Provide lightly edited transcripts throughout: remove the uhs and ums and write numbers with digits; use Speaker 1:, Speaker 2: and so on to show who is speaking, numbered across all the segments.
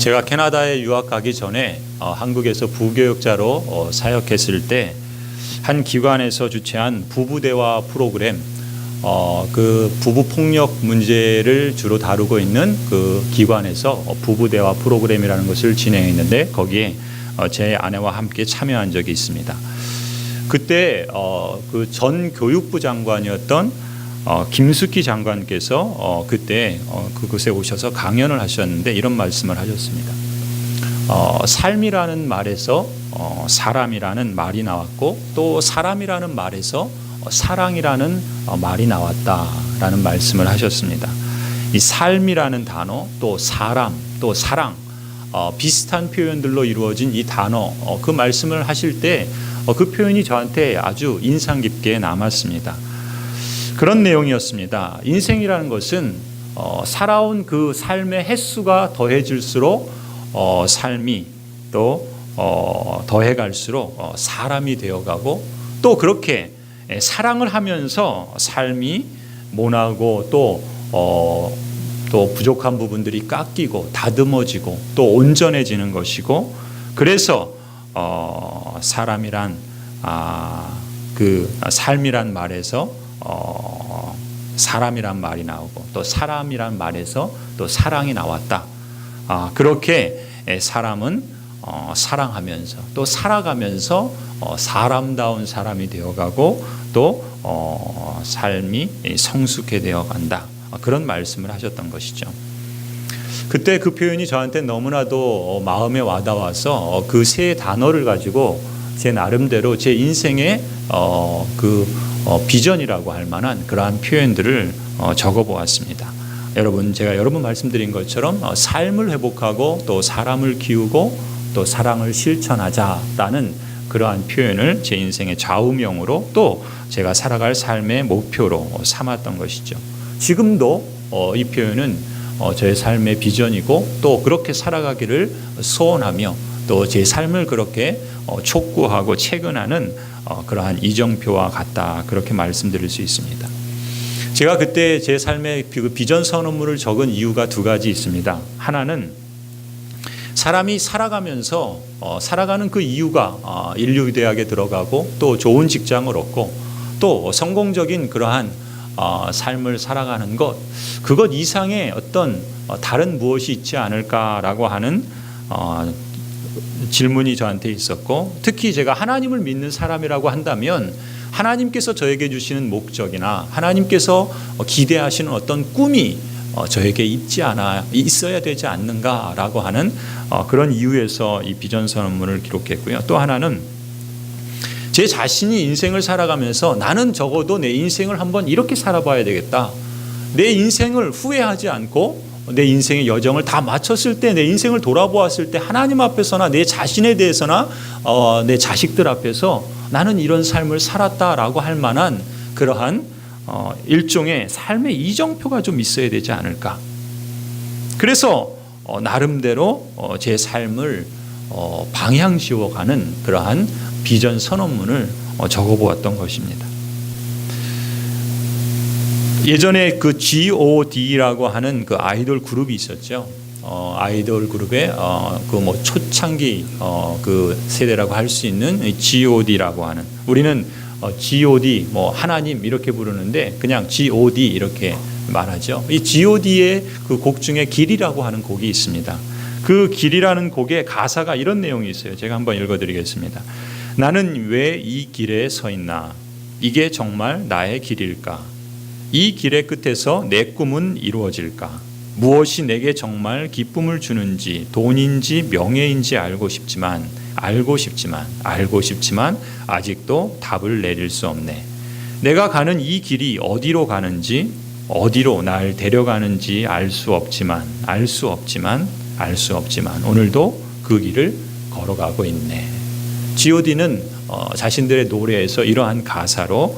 Speaker 1: 제가 캐나다에 유학 가기 전에 한국에서 부교육자로 사역했을 때 한 기관에서 주최한 부부 대화 프로그램, 그 부부 폭력 문제를 주로 다루고 있는 그 기관에서 부부 대화 프로그램이라는 것을 진행했는데 거기에 제 아내와 함께 참여한 적이 있습니다. 그때 그 전 교육부 장관이었던 김숙희 장관께서 그때 그곳에 오셔서 강연을 하셨는데 이런 말씀을 하셨습니다. 삶이라는 말에서 사람이라는 말이 나왔고 또 사람이라는 말에서 사랑이라는 말이 나왔다라는 말씀을 하셨습니다. 이 삶이라는 단어, 또 사람, 또 사랑, 비슷한 표현들로 이루어진 이 단어, 그 말씀을 하실 때 그 표현이 저한테 아주 인상 깊게 남았습니다. 그런 내용이었습니다. 인생이라는 것은 살아온 그 삶의 횟수가 더해질수록 삶이 또 더해갈수록 사람이 되어가고 또 그렇게 사랑을 하면서 삶이 모나고 또 부족한 부분들이 깎이고 다듬어지고 또 온전해지는 것이고 그래서 사람이란 그 삶이란 말에서 사람이란 말이 나오고 또 사람이란 말에서 또 사랑이 나왔다. 그렇게 사람은 사랑하면서 또 살아가면서 사람다운 사람이 되어가고 또 삶이 성숙해 되어간다. 그런 말씀을 하셨던 것이죠. 그때 그 표현이 저한테 너무나도 마음에 와닿아서 그 세 단어를 가지고 제 나름대로 제 인생의 비전이라고 할 만한 그러한 표현들을 적어보았습니다. 여러분, 제가 여러 번 말씀드린 것처럼 삶을 회복하고 또 사람을 키우고 또 사랑을 실천하자라는 그러한 표현을 제 인생의 좌우명으로 또 제가 살아갈 삶의 목표로 삼았던 것이죠. 지금도 이 표현은 저의 삶의 비전이고 또 그렇게 살아가기를 소원하며 또 제 삶을 그렇게 촉구하고 체근하는 그러한 이정표와 같다, 그렇게 말씀드릴 수 있습니다. 제가 그때 제 삶의 비전 선언문을 적은 이유가 두 가지 있습니다. 하나는 사람이 살아가면서 살아가는 그 이유가 인류대학에 들어가고 또 좋은 직장을 얻고 또 성공적인 그러한 삶을 살아가는 것, 그것 이상의 어떤 다른 무엇이 있지 않을까라고 하는 질문이 저한테 있었고, 특히 제가 하나님을 믿는 사람이라고 한다면 하나님께서 저에게 주시는 목적이나 하나님께서 기대하시는 어떤 꿈이 저에게 있어야 되지 않는가라고 하는 그런 이유에서 이 비전 선언문을 기록했고요. 또 하나는 제 자신이 인생을 살아가면서 나는 적어도 내 인생을 한번 이렇게 살아봐야 되겠다. 내 인생을 후회하지 않고 내 인생의 여정을 다 마쳤을 때, 내 인생을 돌아보았을 때 하나님 앞에서나 내 자신에 대해서나 내 자식들 앞에서 나는 이런 삶을 살았다라고 할 만한 그러한 일종의 삶의 이정표가 좀 있어야 되지 않을까. 그래서 나름대로 제 삶을 방향 지어가는 그러한 비전 선언문을 적어보았던 것입니다. 예전에 그 G.O.D라고 하는 그 아이돌 그룹이 있었죠. 아이돌 그룹의 그 뭐 초창기 그 세대라고 할 수 있는 G.O.D라고 하는, 우리는 G.O.D 뭐 하나님 이렇게 부르는데 그냥 G.O.D 이렇게 말하죠. 이 G.O.D의 그 곡 중에 길이라고 하는 곡이 있습니다. 그 길이라는 곡의 가사가 이런 내용이 있어요. 제가 한번 읽어드리겠습니다. 나는 왜 이 길에 서 있나? 이게 정말 나의 길일까? 이 길의 끝에서 내 꿈은 이루어질까? 무엇이 내게 정말 기쁨을 주는지, 돈인지 명예인지 알고 싶지만 아직도 답을 내릴 수 없네. 내가 가는 이 길이 어디로 가는지, 어디로 날 데려가는지 알 수 없지만 오늘도 그 길을 걸어가고 있네. G.O.D는 자신들의 노래에서 이러한 가사로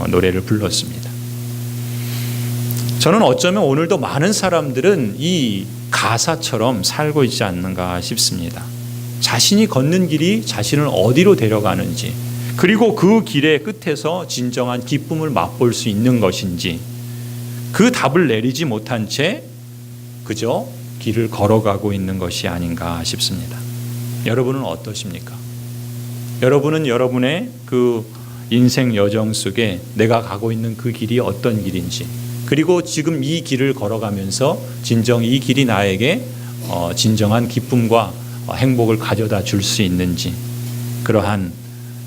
Speaker 1: 노래를 불렀습니다. 저는 어쩌면 오늘도 많은 사람들은 이 가사처럼 살고 있지 않는가 싶습니다. 자신이 걷는 길이 자신을 어디로 데려가는지, 그리고 그 길의 끝에서 진정한 기쁨을 맛볼 수 있는 것인지, 그 답을 내리지 못한 채 그저 길을 걸어가고 있는 것이 아닌가 싶습니다. 여러분은 어떠십니까? 여러분은 여러분의 그 인생 여정 속에 내가 가고 있는 그 길이 어떤 길인지, 그리고 지금 이 길을 걸어가면서 진정 이 길이 나에게 진정한 기쁨과 행복을 가져다 줄 수 있는지, 그러한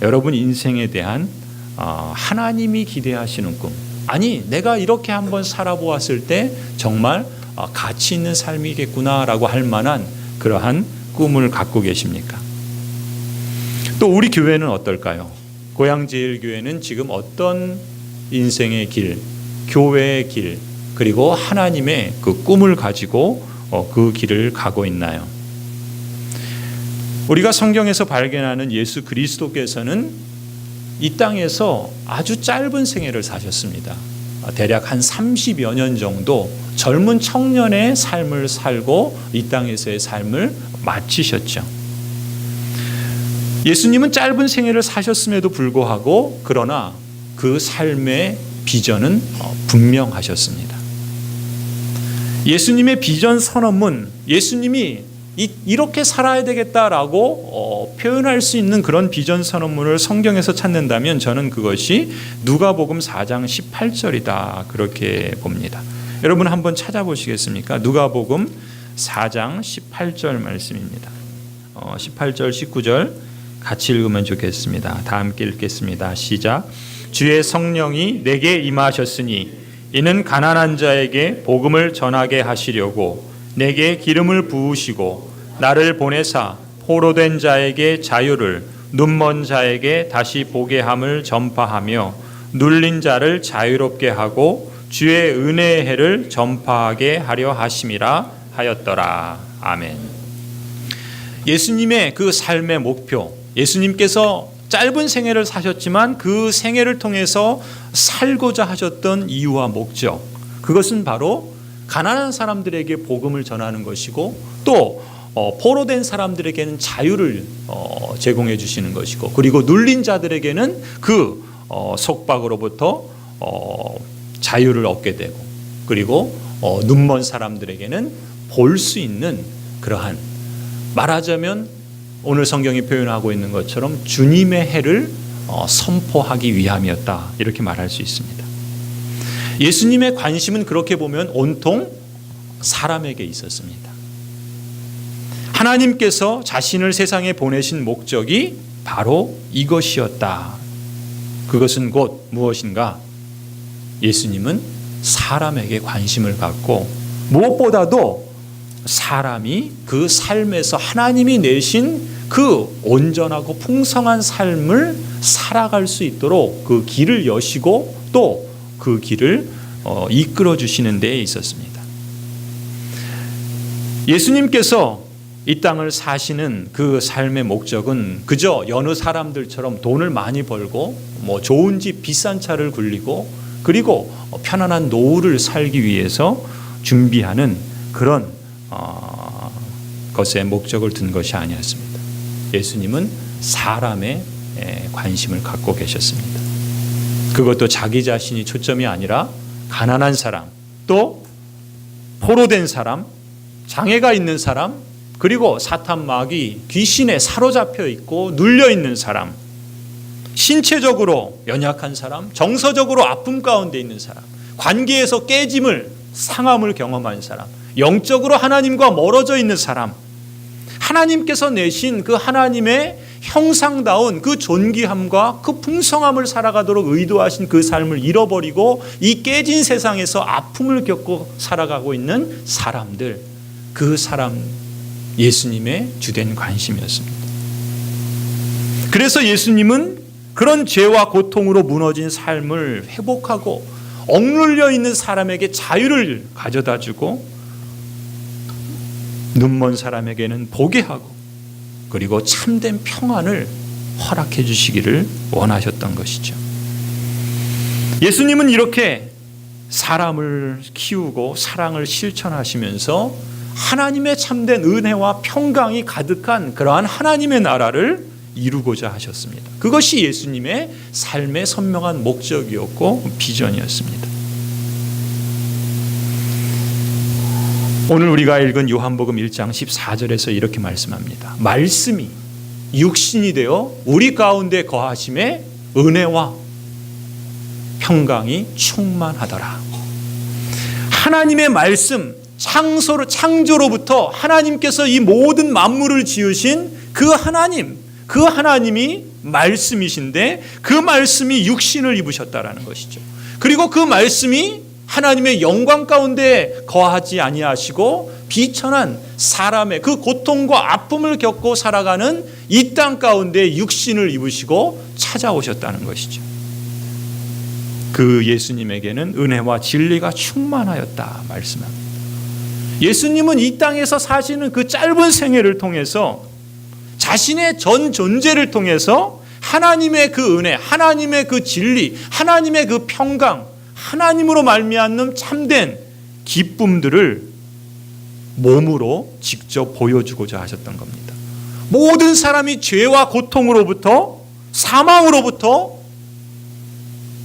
Speaker 1: 여러분 인생에 대한 하나님이 기대하시는 꿈, 아니 내가 이렇게 한번 살아보았을 때 정말 가치 있는 삶이겠구나라고 할 만한 그러한 꿈을 갖고 계십니까? 또 우리 교회는 어떨까요? 고향제일교회는 지금 어떤 인생의 길, 교회의 길, 그리고 하나님의 그 꿈을 가지고 그 길을 가고 있나요? 우리가 성경에서 발견하는 예수 그리스도께서는 이 땅에서 아주 짧은 생애를 사셨습니다. 대략 한 30여 년 정도 젊은 청년의 삶을 살고 이 땅에서의 삶을 마치셨죠. 예수님은 짧은 생애를 사셨음에도 불구하고 그러나 그 삶의 비전은 분명하셨습니다. 예수님의 비전 선언문, 예수님이 이렇게 살아야 되겠다라고 표현할 수 있는 그런 비전 선언문을 성경에서 찾는다면 저는 그것이 누가복음 4장 18절이다 그렇게 봅니다. 여러분 한번 찾아보시겠습니까? 누가복음 4장 18절 말씀입니다. 18절 19절 같이 읽으면 좋겠습니다. 다 함께 읽겠습니다. 시작. 주의 성령이 내게 임하셨으니 이는 가난한 자에게 복음을 전하게 하시려고 내게 기름을 부으시고 나를 보내사 포로된 자에게 자유를, 눈먼 자에게 다시 보게 함을 전파하며 눌린 자를 자유롭게 하고 주의 은혜의 해를 전파하게 하려 하심이라 하였더라. 아멘. 예수님의 그 삶의 목표, 예수님께서 짧은 생애를 사셨지만 그 생애를 통해서 살고자 하셨던 이유와 목적, 그것은 바로 가난한 사람들에게 복음을 전하는 것이고 또 포로된 사람들에게는 자유를 제공해 주시는 것이고, 그리고 눌린 자들에게는 그 속박으로부터 자유를 얻게 되고, 그리고 눈먼 사람들에게는 볼 수 있는 그러한, 말하자면 오늘 성경이 표현하고 있는 것처럼 주님의 해를 선포하기 위함이었다 이렇게 말할 수 있습니다. 예수님의 관심은 그렇게 보면 온통 사람에게 있었습니다. 하나님께서 자신을 세상에 보내신 목적이 바로 이것이었다. 그것은 곧 무엇인가? 예수님은 사람에게 관심을 갖고 무엇보다도 사람이 그 삶에서 하나님이 내신 그 온전하고 풍성한 삶을 살아갈 수 있도록 그 길을 여시고 또 그 길을 이끌어 주시는 데에 있었습니다. 예수님께서 이 땅을 사시는 그 삶의 목적은 그저 여느 사람들처럼 돈을 많이 벌고 좋은 집 비싼 차를 굴리고 그리고 편안한 노후를 살기 위해서 준비하는 그런 것에 목적을 둔 것이 아니었습니다. 예수님은 사람의 관심을 갖고 계셨습니다. 그것도 자기 자신이 초점이 아니라 가난한 사람, 또 포로된 사람, 장애가 있는 사람, 그리고 사탄 마귀 귀신에 사로잡혀 있고 눌려 있는 사람, 신체적으로 연약한 사람, 정서적으로 아픔 가운데 있는 사람, 관계에서 깨짐을, 상함을 경험한 사람, 영적으로 하나님과 멀어져 있는 사람, 하나님께서 내신 그 하나님의 형상다운 그 존귀함과 그 풍성함을 살아가도록 의도하신 그 삶을 잃어버리고 이 깨진 세상에서 아픔을 겪고 살아가고 있는 사람들, 그 사람 예수님의 주된 관심이었습니다. 그래서 예수님은 그런 죄와 고통으로 무너진 삶을 회복하고 억눌려 있는 사람에게 자유를 가져다 주고 눈먼 사람에게는 보게 하고 그리고 참된 평안을 허락해 주시기를 원하셨던 것이죠. 예수님은 이렇게 사람을 키우고 사랑을 실천하시면서 하나님의 참된 은혜와 평강이 가득한 그러한 하나님의 나라를 이루고자 하셨습니다. 그것이 예수님의 삶의 선명한 목적이었고 비전이었습니다. 오늘 우리가 읽은 요한복음 1장 14절에서 이렇게 말씀합니다. 말씀이 육신이 되어 우리 가운데 거하심에 은혜와 평강이 충만하더라. 하나님의 말씀, 창조로부터 하나님께서 이 모든 만물을 지으신 그 하나님이 말씀이신데 그 말씀이 육신을 입으셨다라는 것이죠. 그리고 그 말씀이 하나님의 영광 가운데 거하지 아니하시고 비천한 사람의 그 고통과 아픔을 겪고 살아가는 이 땅 가운데 육신을 입으시고 찾아오셨다는 것이죠. 그 예수님에게는 은혜와 진리가 충만하였다 말씀합니다. 예수님은 이 땅에서 사시는 그 짧은 생애를 통해서 자신의 전 존재를 통해서 하나님의 그 은혜, 하나님의 그 진리, 하나님의 그 평강, 하나님으로 말미암는 참된 기쁨들을 몸으로 직접 보여주고자 하셨던 겁니다. 모든 사람이 죄와 고통으로부터, 사망으로부터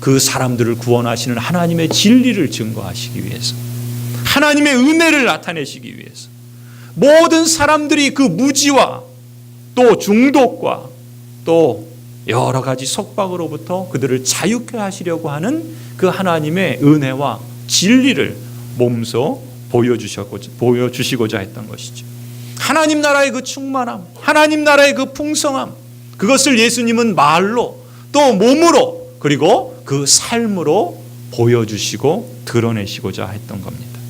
Speaker 1: 그 사람들을 구원하시는 하나님의 진리를 증거하시기 위해서, 하나님의 은혜를 나타내시기 위해서, 모든 사람들이 그 무지와 또 중독과 또 여러 가지 속박으로부터 그들을 자유케 하시려고 하는 그 하나님의 은혜와 진리를 몸소 보여주시고자 했던 것이죠. 하나님 나라의 그 충만함, 하나님 나라의 그 풍성함, 그것을 예수님은 말로 또 몸으로 그리고 그 삶으로 보여주시고 드러내시고자 했던 겁니다.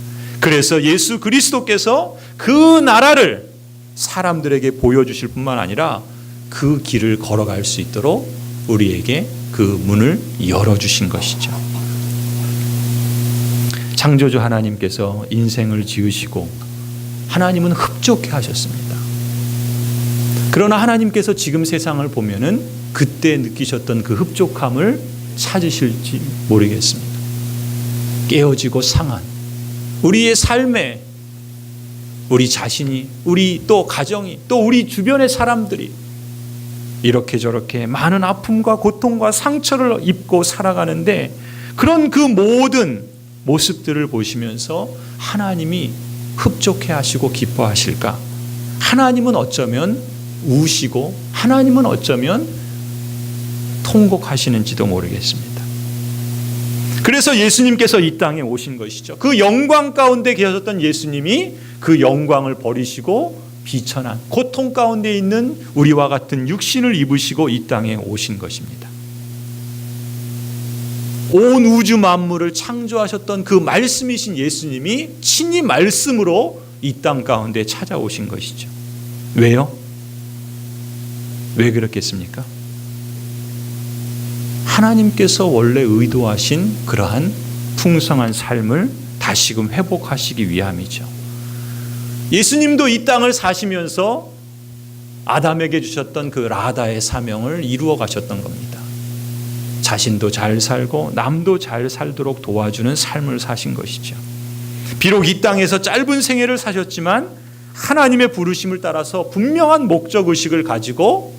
Speaker 1: 그래서 예수 그리스도께서 그 나라를 사람들에게 보여주실 뿐만 아니라 그 길을 걸어갈 수 있도록 우리에게 그 문을 열어주신 것이죠. 창조주 하나님께서 인생을 지으시고 하나님은 흡족해 하셨습니다. 그러나 하나님께서 지금 세상을 보면은 그때 느끼셨던 그 흡족함을 찾으실지 모르겠습니다. 깨어지고 상한 우리의 삶에 우리 자신이, 우리 또 가정이, 또 우리 주변의 사람들이 이렇게 저렇게 많은 아픔과 고통과 상처를 입고 살아가는데 그런 그 모든 모습들을 보시면서 하나님이 흡족해 하시고 기뻐하실까? 하나님은 어쩌면 우시고 하나님은 어쩌면 통곡하시는지도 모르겠습니다. 그래서 예수님께서 이 땅에 오신 것이죠. 그 영광 가운데 계셨던 예수님이 그 영광을 버리시고 비천한 고통 가운데 있는 우리와 같은 육신을 입으시고 이 땅에 오신 것입니다. 온 우주 만물을 창조하셨던 그 말씀이신 예수님이 친히 말씀으로 이 땅 가운데 찾아오신 것이죠. 왜요? 왜 그렇겠습니까? 하나님께서 원래 의도하신 그러한 풍성한 삶을 다시금 회복하시기 위함이죠. 예수님도 이 땅을 사시면서 아담에게 주셨던 그 라다의 사명을 이루어 가셨던 겁니다. 자신도 잘 살고 남도 잘 살도록 도와주는 삶을 사신 것이죠. 비록 이 땅에서 짧은 생애를 사셨지만 하나님의 부르심을 따라서 분명한 목적의식을 가지고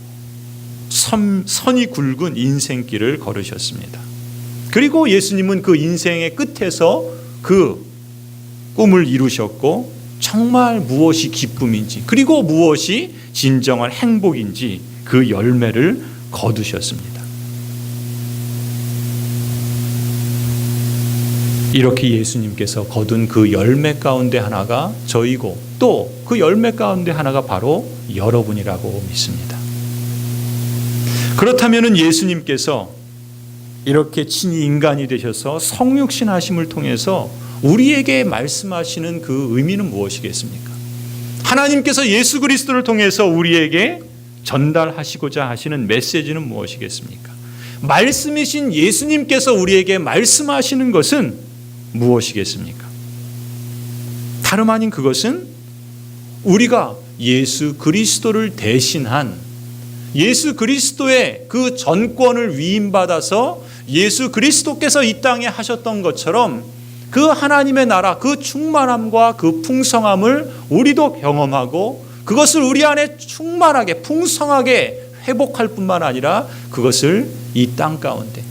Speaker 1: 선이 굵은 인생길을 걸으셨습니다. 그리고 예수님은 그 인생의 끝에서 그 꿈을 이루셨고 정말 무엇이 기쁨인지 그리고 무엇이 진정한 행복인지 그 열매를 거두셨습니다. 이렇게 예수님께서 거둔 그 열매 가운데 하나가 저희고 또 그 열매 가운데 하나가 바로 여러분이라고 믿습니다. 그렇다면 예수님께서 이렇게 친히 인간이 되셔서 성육신 하심을 통해서 우리에게 말씀하시는 그 의미는 무엇이겠습니까? 하나님께서 예수 그리스도를 통해서 우리에게 전달하시고자 하시는 메시지는 무엇이겠습니까? 말씀이신 예수님께서 우리에게 말씀하시는 것은 무엇이겠습니까? 다름 아닌 그것은 우리가 예수 그리스도를 대신한 예수 그리스도의 그 전권을 위임받아서 예수 그리스도께서 이 땅에 하셨던 것처럼 그 하나님의 나라, 그 충만함과 그 풍성함을 우리도 경험하고 그것을 우리 안에 충만하게 풍성하게 회복할 뿐만 아니라 그것을 이 땅 가운데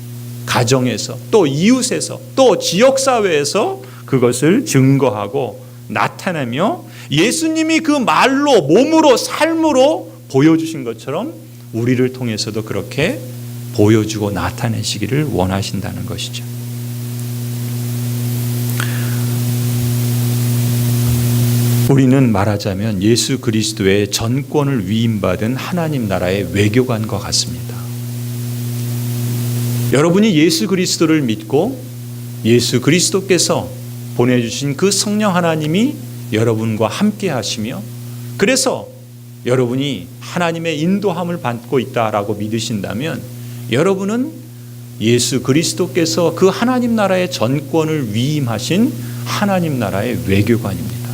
Speaker 1: 가정에서 또 이웃에서 또 지역사회에서 그것을 증거하고 나타내며 예수님이 그 말로, 몸으로, 삶으로 보여주신 것처럼 우리를 통해서도 그렇게 보여주고 나타내시기를 원하신다는 것이죠. 우리는 말하자면 예수 그리스도의 전권을 위임받은 하나님 나라의 외교관과 같습니다. 여러분이 예수 그리스도를 믿고 예수 그리스도께서 보내주신 그 성령 하나님이 여러분과 함께 하시며, 그래서 여러분이 하나님의 인도함을 받고 있다라고 믿으신다면 여러분은 예수 그리스도께서 그 하나님 나라의 전권을 위임하신 하나님 나라의 외교관입니다.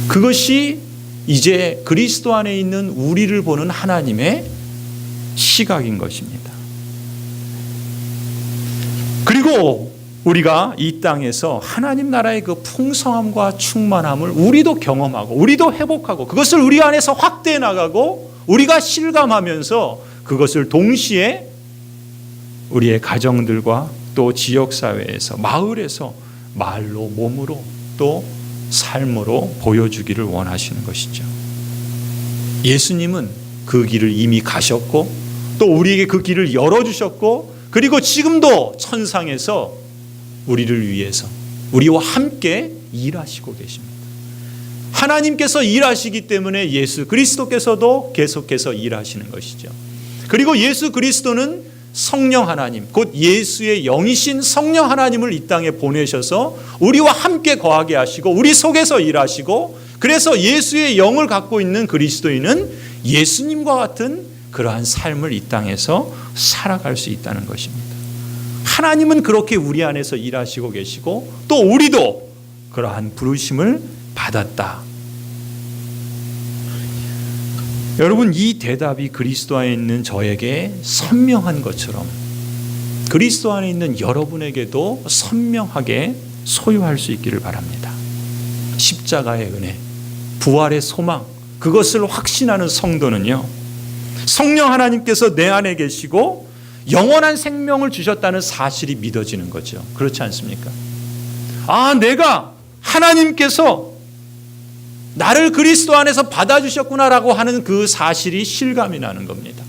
Speaker 1: 그것이 이제 그리스도 안에 있는 우리를 보는 하나님의 시각인 것입니다. 그리고 우리가 이 땅에서 하나님 나라의 그 풍성함과 충만함을 우리도 경험하고 우리도 회복하고 그것을 우리 안에서 확대해 나가고 우리가 실감하면서 그것을 동시에 우리의 가정들과 또 지역사회에서, 마을에서 말로, 몸으로, 또 삶으로 보여주기를 원하시는 것이죠. 예수님은 그 길을 이미 가셨고 또 우리에게 그 길을 열어주셨고, 그리고 지금도 천상에서 우리를 위해서 우리와 함께 일하시고 계십니다. 하나님께서 일하시기 때문에 예수 그리스도께서도 계속해서 일하시는 것이죠. 그리고 예수 그리스도는 성령 하나님, 곧 예수의 영이신 성령 하나님을 이 땅에 보내셔서 우리와 함께 거하게 하시고 우리 속에서 일하시고, 그래서 예수의 영을 갖고 있는 그리스도인은 예수님과 같은 그러한 삶을 이 땅에서 살아갈 수 있다는 것입니다. 하나님은 그렇게 우리 안에서 일하시고 계시고 또 우리도 그러한 부르심을 받았다. 여러분, 이 대답이 그리스도 안에 있는 저에게 선명한 것처럼 그리스도 안에 있는 여러분에게도 선명하게 소유할 수 있기를 바랍니다. 십자가의 은혜, 부활의 소망, 그것을 확신하는 성도는요, 성령 하나님께서 내 안에 계시고 영원한 생명을 주셨다는 사실이 믿어지는 거죠. 그렇지 않습니까? 아, 내가 하나님께서 나를 그리스도 안에서 받아주셨구나라고 하는 그 사실이 실감이 나는 겁니다.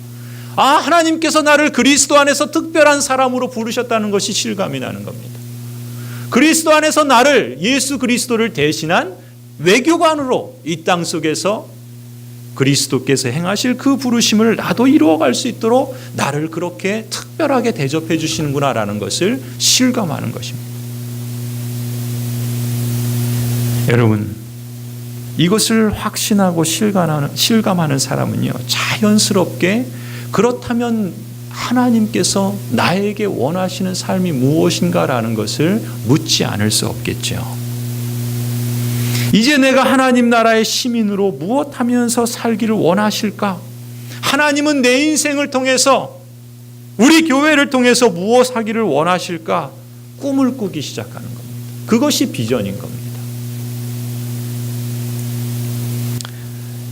Speaker 1: 아, 하나님께서 나를 그리스도 안에서 특별한 사람으로 부르셨다는 것이 실감이 나는 겁니다. 그리스도 안에서 나를, 예수 그리스도를 대신한 외교관으로 이 땅 속에서 그리스도께서 행하실 그 부르심을 나도 이루어갈 수 있도록 나를 그렇게 특별하게 대접해 주시는구나라는 것을 실감하는 것입니다. 여러분, 이것을 확신하고 실감하는 사람은요, 자연스럽게 그렇다면 하나님께서 나에게 원하시는 삶이 무엇인가라는 것을 묻지 않을 수 없겠죠. 이제 내가 하나님 나라의 시민으로 무엇 하면서 살기를 원하실까? 하나님은 내 인생을 통해서, 우리 교회를 통해서 무엇 하기를 원하실까? 꿈을 꾸기 시작하는 겁니다. 그것이 비전인 겁니다.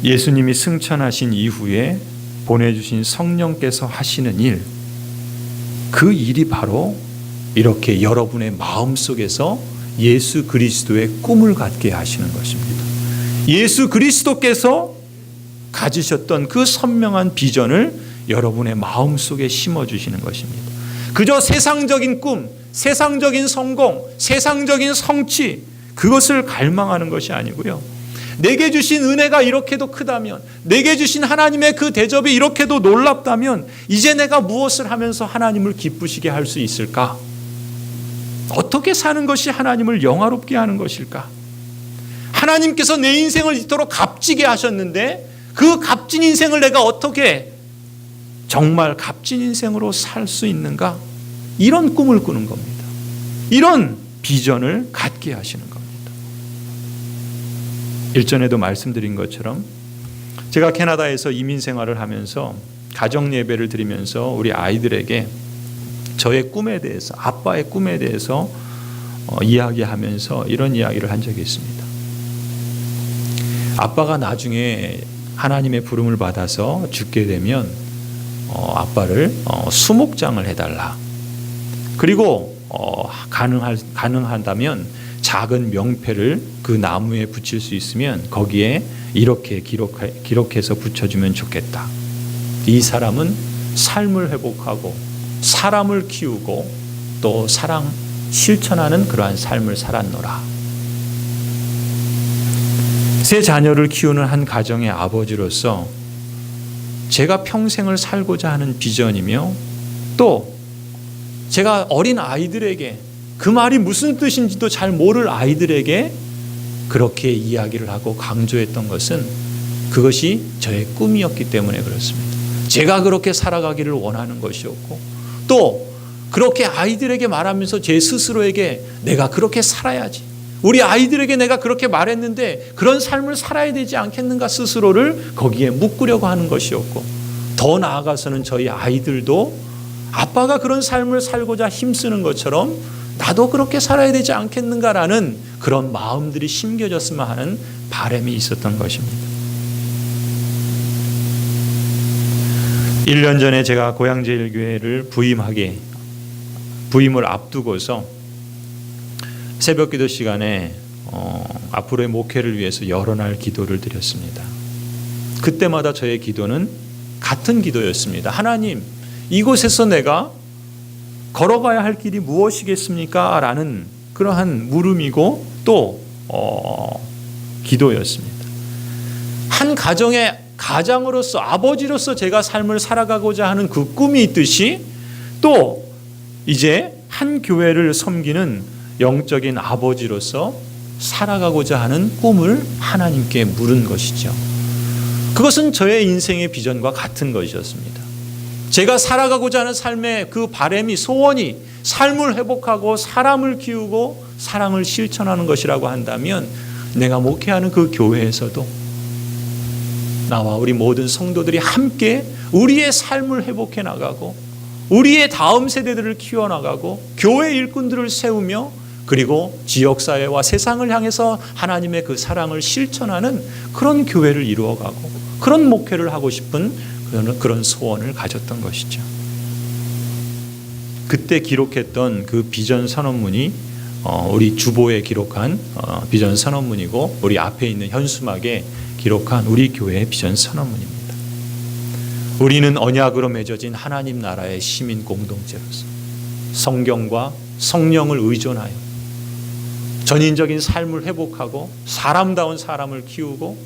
Speaker 1: 예수님이 승천하신 이후에 보내주신 성령께서 하시는 일, 그 일이 바로 이렇게 여러분의 마음속에서 예수 그리스도의 꿈을 갖게 하시는 것입니다. 예수 그리스도께서 가지셨던 그 선명한 비전을 여러분의 마음속에 심어주시는 것입니다. 그저 세상적인 꿈, 세상적인 성공, 세상적인 성취, 그것을 갈망하는 것이 아니고요, 내게 주신 은혜가 이렇게도 크다면, 내게 주신 하나님의 그 대접이 이렇게도 놀랍다면 이제 내가 무엇을 하면서 하나님을 기쁘시게 할 수 있을까? 어떻게 사는 것이 하나님을 영화롭게 하는 것일까? 하나님께서 내 인생을 이토록 값지게 하셨는데 그 값진 인생을 내가 어떻게 정말 값진 인생으로 살 수 있는가? 이런 꿈을 꾸는 겁니다. 이런 비전을 갖게 하시는 겁니다. 일전에도 말씀드린 것처럼 제가 캐나다에서 이민 생활을 하면서 가정 예배를 드리면서 우리 아이들에게 저의 꿈에 대해서, 아빠의 꿈에 대해서 이야기하면서 이런 이야기를 한 적이 있습니다. 아빠가 나중에 하나님의 부름을 받아서 죽게 되면 아빠를 수목장을 해달라. 그리고 가능한다면 작은 명패를 그 나무에 붙일 수 있으면 거기에 이렇게 기록해서 붙여주면 좋겠다. 이 사람은 삶을 회복하고 사람을 키우고 또 사랑 실천하는 그러한 삶을 살았노라. 세 자녀를 키우는 한 가정의 아버지로서 제가 평생을 살고자 하는 비전이며 또 제가 어린 아이들에게 그 말이 무슨 뜻인지도 잘 모를 아이들에게 그렇게 이야기를 하고 강조했던 것은 그것이 저의 꿈이었기 때문에 그렇습니다. 제가 그렇게 살아가기를 원하는 것이었고 또 그렇게 아이들에게 말하면서 제 스스로에게 내가 그렇게 살아야지, 우리 아이들에게 내가 그렇게 말했는데 그런 삶을 살아야 되지 않겠는가 스스로를 거기에 묶으려고 하는 것이었고, 더 나아가서는 저희 아이들도 아빠가 그런 삶을 살고자 힘쓰는 것처럼 나도 그렇게 살아야 되지 않겠는가라는 그런 마음들이 심겨졌으면 하는 바람이 있었던 것입니다. 1년 전에 제가 고향제일교회를 부임을 앞두고서 새벽 기도 시간에 앞으로의 목회를 위해서 여러 날 기도를 드렸습니다. 그때마다 저의 기도는 같은 기도였습니다. 하나님, 이곳에서 내가 걸어가야 할 길이 무엇이겠습니까? 라는 그러한 물음이고 또 기도였습니다. 한 가정의 가장으로서, 아버지로서 제가 삶을 살아가고자 하는 그 꿈이 있듯이 또 이제 한 교회를 섬기는 영적인 아버지로서 살아가고자 하는 꿈을 하나님께 물은 것이죠. 그것은 저의 인생의 비전과 같은 것이었습니다. 제가 살아가고자 하는 삶의 그 바람이, 소원이 삶을 회복하고 사람을 키우고 사랑을 실천하는 것이라고 한다면 내가 목회하는 그 교회에서도 나와 우리 모든 성도들이 함께 우리의 삶을 회복해 나가고 우리의 다음 세대들을 키워나가고 교회 일꾼들을 세우며 그리고 지역사회와 세상을 향해서 하나님의 그 사랑을 실천하는 그런 교회를 이루어가고 그런 목회를 하고 싶은 그런 소원을 가졌던 것이죠. 그때 기록했던 그 비전 선언문이 우리 주보에 기록한 비전 선언문이고 우리 앞에 있는 현수막에 기록한 우리 교회의 비전 선언문입니다. 우리는 언약으로 맺어진 하나님 나라의 시민 공동체로서 성경과 성령을 의존하여 전인적인 삶을 회복하고 사람다운 사람을 키우고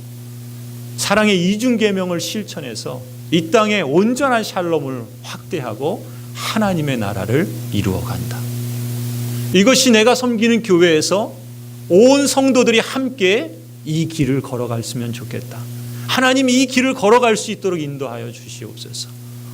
Speaker 1: 사랑의 이중계명을 실천해서 이 땅에 온전한 샬롬을 확대하고 하나님의 나라를 이루어간다. 이것이 내가 섬기는 교회에서 온 성도들이 함께 이 길을 걸어갔으면 좋겠다. 하나님이 이 길을 걸어갈 수 있도록 인도하여 주시옵소서.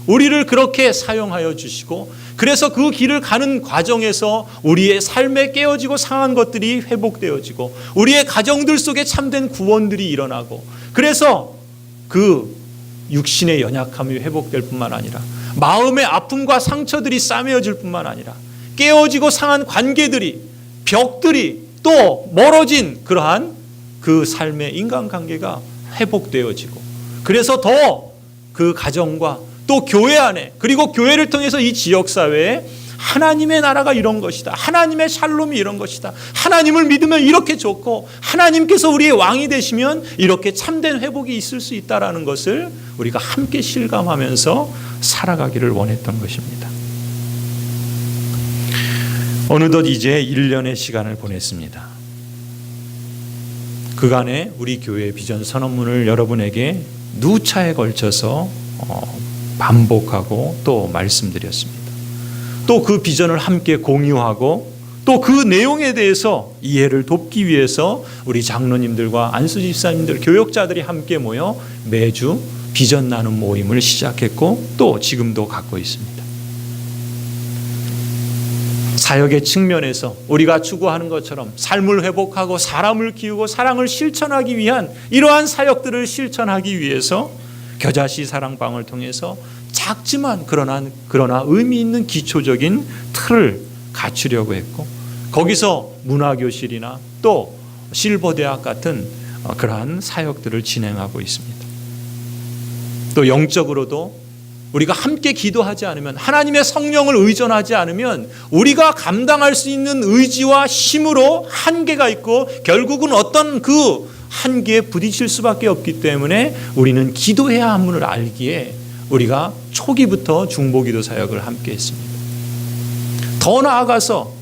Speaker 1: 우리를 그렇게 사용하여 주시고 그래서 그 길을 가는 과정에서 우리의 삶에 깨어지고 상한 것들이 회복되어지고 우리의 가정들 속에 참된 구원들이 일어나고 그래서 그 육신의 연약함이 회복될 뿐만 아니라 마음의 아픔과 상처들이 싸매어질 뿐만 아니라 깨어지고 상한 관계들이, 벽들이 또 멀어진 그러한 그 삶의 인간관계가 회복되어지고 그래서 더 그 가정과 또 교회 안에 그리고 교회를 통해서 이 지역사회에 하나님의 나라가 이런 것이다. 하나님의 샬롬이 이런 것이다. 하나님을 믿으면 이렇게 좋고 하나님께서 우리의 왕이 되시면 이렇게 참된 회복이 있을 수 있다는 것을 우리가 함께 실감하면서 살아가기를 원했던 것입니다. 어느덧 이제 1년의 시간을 보냈습니다. 그간에 우리 교회의 비전 선언문을 여러분에게 누차에 걸쳐서 반복하고 또 말씀드렸습니다. 또 그 비전을 함께 공유하고 또 그 내용에 대해서 이해를 돕기 위해서 우리 장로님들과 안수 집사님들, 교역자들이 함께 모여 매주 비전 나눔 모임을 시작했고 또 지금도 갖고 있습니다. 사역의 측면에서 우리가 추구하는 것처럼 삶을 회복하고 사람을 키우고 사랑을 실천하기 위한 이러한 사역들을 실천하기 위해서 겨자씨 사랑방을 통해서 작지만 그러나 의미 있는 기초적인 틀을 갖추려고 했고 거기서 문화교실이나 또 실버대학 같은 그러한 사역들을 진행하고 있습니다. 또 영적으로도 우리가 함께 기도하지 않으면, 하나님의 성령을 의존하지 않으면 우리가 감당할 수 있는 의지와 힘으로 한계가 있고 결국은 어떤 그 한계에 부딪힐 수밖에 없기 때문에 우리는 기도해야 함을 알기에 우리가 초기부터 중보기도 사역을 함께 했습니다. 더 나아가서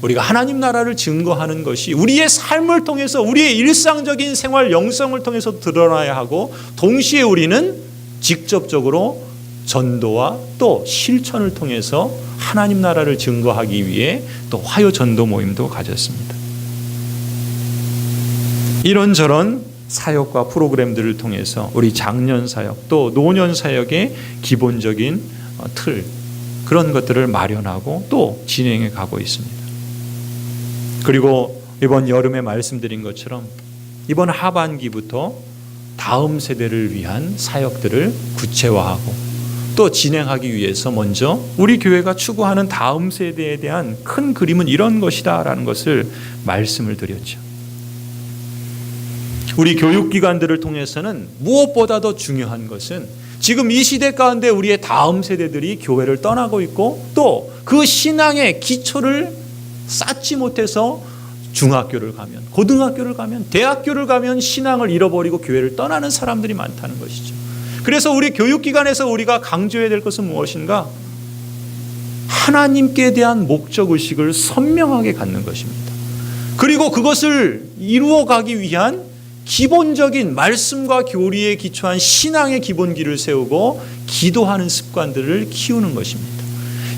Speaker 1: 우리가 하나님 나라를 증거하는 것이 우리의 삶을 통해서, 우리의 일상적인 생활 영성을 통해서 드러나야 하고, 동시에 우리는 직접적으로 전도와 또 실천을 통해서 하나님 나라를 증거하기 위해 또 화요 전도 모임도 가졌습니다. 이런저런 사역과 프로그램들을 통해서 우리 장년 사역 또 노년 사역의 기본적인 틀, 그런 것들을 마련하고 또 진행해 가고 있습니다. 그리고 이번 여름에 말씀드린 것처럼 이번 하반기부터 다음 세대를 위한 사역들을 구체화하고 또 진행하기 위해서 먼저 우리 교회가 추구하는 다음 세대에 대한 큰 그림은 이런 것이다 라는 것을 말씀을 드렸죠. 우리 교육기관들을 통해서는 무엇보다도 중요한 것은 지금 이 시대 가운데 우리의 다음 세대들이 교회를 떠나고 있고 또 그 신앙의 기초를 쌓지 못해서 중학교를 가면, 고등학교를 가면, 대학교를 가면 신앙을 잃어버리고 교회를 떠나는 사람들이 많다는 것이죠. 그래서 우리 교육기관에서 우리가 강조해야 될 것은 무엇인가? 하나님께 대한 목적의식을 선명하게 갖는 것입니다. 그리고 그것을 이루어가기 위한 기본적인 말씀과 교리에 기초한 신앙의 기본기를 세우고 기도하는 습관들을 키우는 것입니다.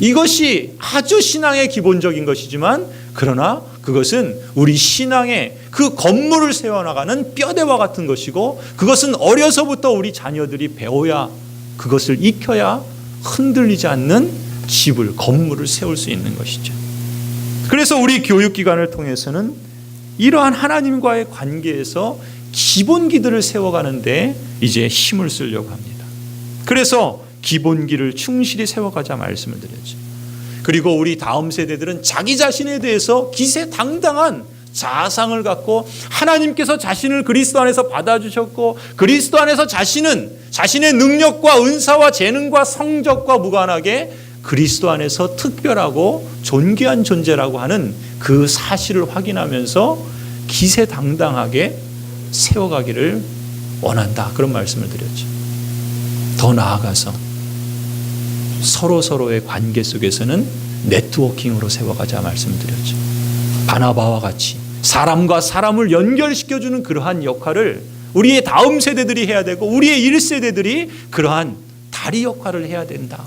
Speaker 1: 이것이 아주 신앙의 기본적인 것이지만 그러나 그것은 우리 신앙의 그 건물을 세워나가는 뼈대와 같은 것이고, 그것은 어려서부터 우리 자녀들이 배워야, 그것을 익혀야 흔들리지 않는 집을, 건물을 세울 수 있는 것이죠. 그래서 우리 교육기관을 통해서는 이러한 하나님과의 관계에서 기본기들을 세워가는데 이제 힘을 쓰려고 합니다. 그래서 기본기를 충실히 세워가자 말씀을 드렸죠. 그리고 우리 다음 세대들은 자기 자신에 대해서 기세당당한 자상을 갖고 하나님께서 자신을 그리스도 안에서 받아주셨고 그리스도 안에서 자신은 자신의 능력과 은사와 재능과 성적과 무관하게 그리스도 안에서 특별하고 존귀한 존재라고 하는 그 사실을 확인하면서 기세당당하게 세워가기를 원한다, 그런 말씀을 드렸죠. 더 나아가서 서로의 관계 속에서는 네트워킹으로 세워가자 말씀을 드렸죠. 바나바와 같이 사람과 사람을 연결시켜주는 그러한 역할을 우리의 다음 세대들이 해야 되고 우리의 1세대들이 그러한 다리 역할을 해야 된다.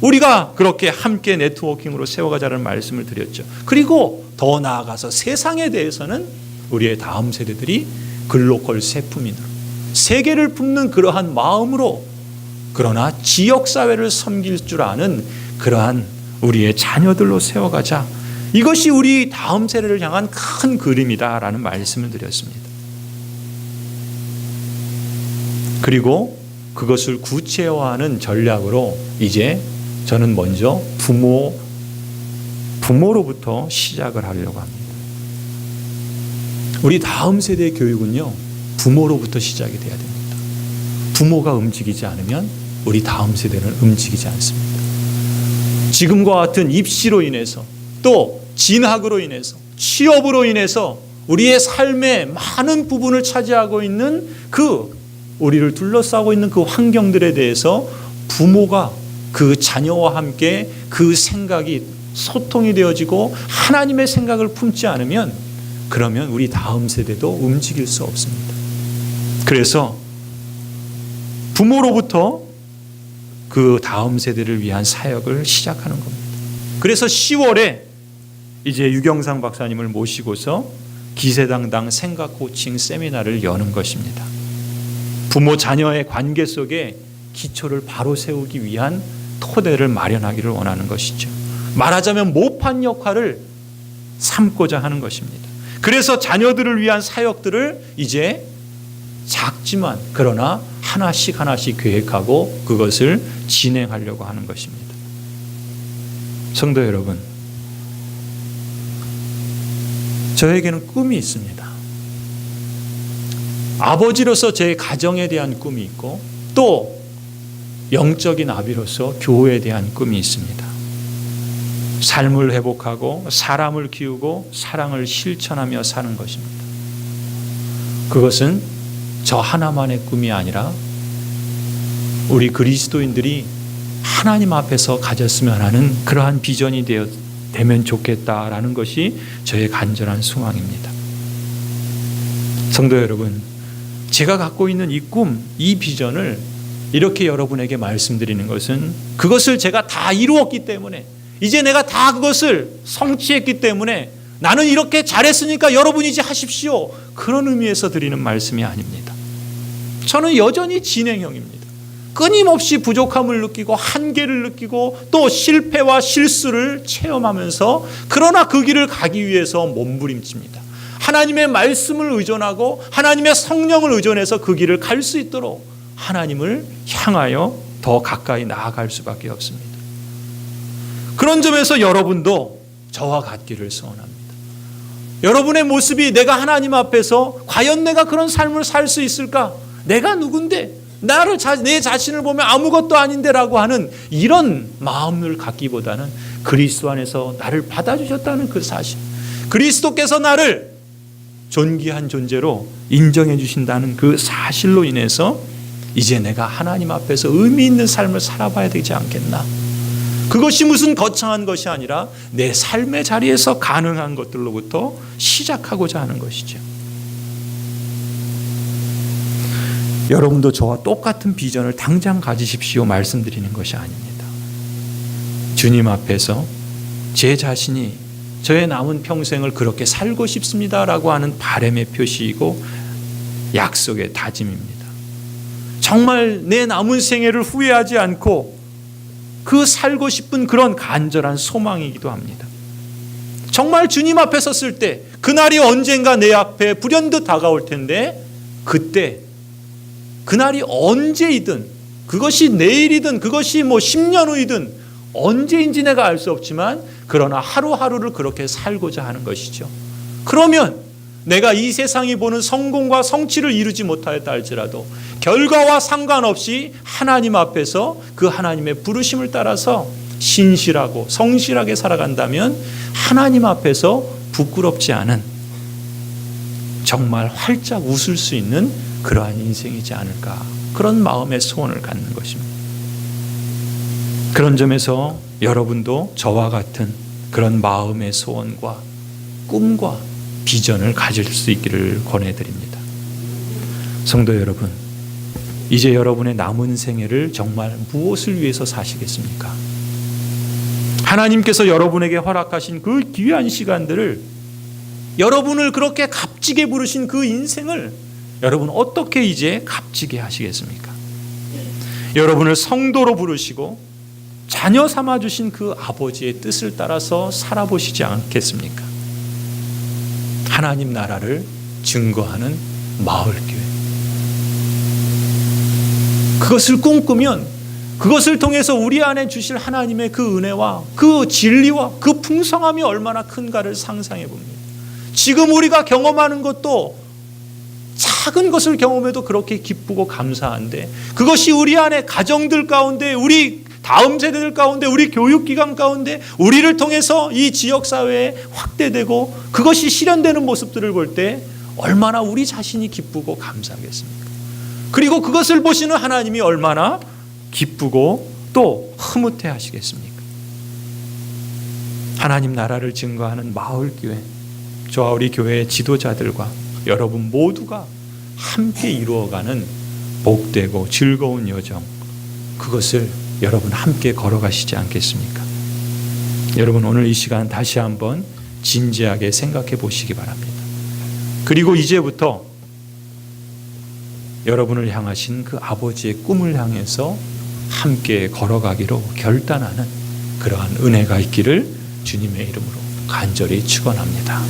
Speaker 1: 우리가 그렇게 함께 네트워킹으로 세워가자는 말씀을 드렸죠. 그리고 더 나아가서 세상에 대해서는 우리의 다음 세대들이 글로컬 세품인으로 세계를 품는 그러한 마음으로, 그러나 지역사회를 섬길 줄 아는 그러한 우리의 자녀들로 세워가자. 이것이 우리 다음 세대를 향한 큰 그림이다라는 말씀을 드렸습니다. 그리고 그것을 구체화하는 전략으로 이제 저는 먼저 부모로부터 시작을 하려고 합니다. 우리 다음 세대의 교육은요, 부모로부터 시작이 돼야 됩니다. 부모가 움직이지 않으면 우리 다음 세대는 움직이지 않습니다. 지금과 같은 입시로 인해서 또 진학으로 인해서 취업으로 인해서 우리의 삶의 많은 부분을 차지하고 있는 그 우리를 둘러싸고 있는 그 환경들에 대해서 부모가 그 자녀와 함께 그 생각이 소통이 되어지고 하나님의 생각을 품지 않으면 그러면 우리 다음 세대도 움직일 수 없습니다. 그래서 부모로부터 그 다음 세대를 위한 사역을 시작하는 겁니다. 그래서 10월에 이제 유경상 박사님을 모시고서 기세당당 생각 코칭 세미나를 여는 것입니다. 부모 자녀의 관계 속에 기초를 바로 세우기 위한 토대를 마련하기를 원하는 것이죠. 말하자면 모판 역할을 삼고자 하는 것입니다. 그래서 자녀들을 위한 사역들을 이제 작지만 그러나 하나씩 계획하고 그것을 진행하려고 하는 것입니다. 성도 여러분, 저에게는 꿈이 있습니다. 아버지로서 제 가정에 대한 꿈이 있고 또 영적인 아비로서 교회에 대한 꿈이 있습니다. 삶을 회복하고 사람을 키우고 사랑을 실천하며 사는 것입니다. 그것은 저 하나만의 꿈이 아니라 우리 그리스도인들이 하나님 앞에서 가졌으면 하는 그러한 비전이 되면 좋겠다라는 것이 저의 간절한 소망입니다. 성도 여러분, 제가 갖고 있는 이 꿈, 이 비전을 이렇게 여러분에게 말씀드리는 것은 그것을 제가 다 이루었기 때문에, 이제 내가 다 그것을 성취했기 때문에 나는 이렇게 잘했으니까 여러분 이제 하십시오, 그런 의미에서 드리는 말씀이 아닙니다. 저는 여전히 진행형입니다. 끊임없이 부족함을 느끼고 한계를 느끼고 또 실패와 실수를 체험하면서, 그러나 그 길을 가기 위해서 몸부림칩니다. 하나님의 말씀을 의존하고 하나님의 성령을 의존해서 그 길을 갈 수 있도록 하나님을 향하여 더 가까이 나아갈 수밖에 없습니다. 그런 점에서 여러분도 저와 같기를 소원합니다. 여러분의 모습이 내가 하나님 앞에서 과연 내가 그런 삶을 살 수 있을까? 내가 누군데? 내 자신을 보면 아무것도 아닌데 라고 하는 이런 마음을 갖기보다는 그리스도 안에서 나를 받아주셨다는 그 사실, 그리스도께서 나를 존귀한 존재로 인정해 주신다는 그 사실로 인해서 이제 내가 하나님 앞에서 의미 있는 삶을 살아봐야 되지 않겠나. 그것이 무슨 거창한 것이 아니라 내 삶의 자리에서 가능한 것들로부터 시작하고자 하는 것이죠. 여러분도 저와 똑같은 비전을 당장 가지십시오 말씀드리는 것이 아닙니다. 주님 앞에서 제 자신이 저의 남은 평생을 그렇게 살고 싶습니다라고 하는 바람의 표시이고 약속의 다짐입니다. 정말 내 남은 생애를 후회하지 않고 그 살고 싶은 그런 간절한 소망이기도 합니다. 정말 주님 앞에 섰을 때 그날이 언젠가 내 앞에 불현듯 다가올 텐데, 그때 그날이 언제이든, 그것이 내일이든 그것이 10년 후이든 언제인지 내가 알 수 없지만 그러나 하루하루를 그렇게 살고자 하는 것이죠. 그러면 내가 이 세상이 보는 성공과 성취를 이루지 못하였다 할지라도 결과와 상관없이 하나님 앞에서 그 하나님의 부르심을 따라서 신실하고 성실하게 살아간다면 하나님 앞에서 부끄럽지 않은, 정말 활짝 웃을 수 있는 그러한 인생이지 않을까, 그런 마음의 소원을 갖는 것입니다. 그런 점에서 여러분도 저와 같은 그런 마음의 소원과 꿈과 비전을 가질 수 있기를 권해드립니다. 성도 여러분, 이제 여러분의 남은 생애를 정말 무엇을 위해서 사시겠습니까? 하나님께서 여러분에게 허락하신 그 귀한 시간들을, 여러분을 그렇게 값지게 부르신 그 인생을 여러분 어떻게 이제 값지게 하시겠습니까? 여러분을 성도로 부르시고 자녀 삼아주신 그 아버지의 뜻을 따라서 살아보시지 않겠습니까? 하나님 나라를 증거하는 마을교회, 그것을 꿈꾸면 그것을 통해서 우리 안에 주실 하나님의 그 은혜와 그 진리와 그 풍성함이 얼마나 큰가를 상상해 봅니다. 지금 우리가 경험하는 것도 작은 것을 경험해도 그렇게 기쁘고 감사한데, 그것이 우리 안에 가정들 가운데, 우리 다음 세대들 가운데, 우리 교육기관 가운데 우리를 통해서 이 지역사회에 확대되고 그것이 실현되는 모습들을 볼 때 얼마나 우리 자신이 기쁘고 감사하겠습니까? 그리고 그것을 보시는 하나님이 얼마나 기쁘고 또 흐뭇해 하시겠습니까? 하나님 나라를 증거하는 마을교회, 저와 우리 교회의 지도자들과 여러분 모두가 함께 이루어가는 복되고 즐거운 여정, 그것을 여러분 함께 걸어가시지 않겠습니까? 여러분 오늘 이 시간 다시 한번 진지하게 생각해 보시기 바랍니다. 그리고 이제부터 여러분을 향하신 그 아버지의 꿈을 향해서 함께 걸어가기로 결단하는 그러한 은혜가 있기를 주님의 이름으로 간절히 축원합니다.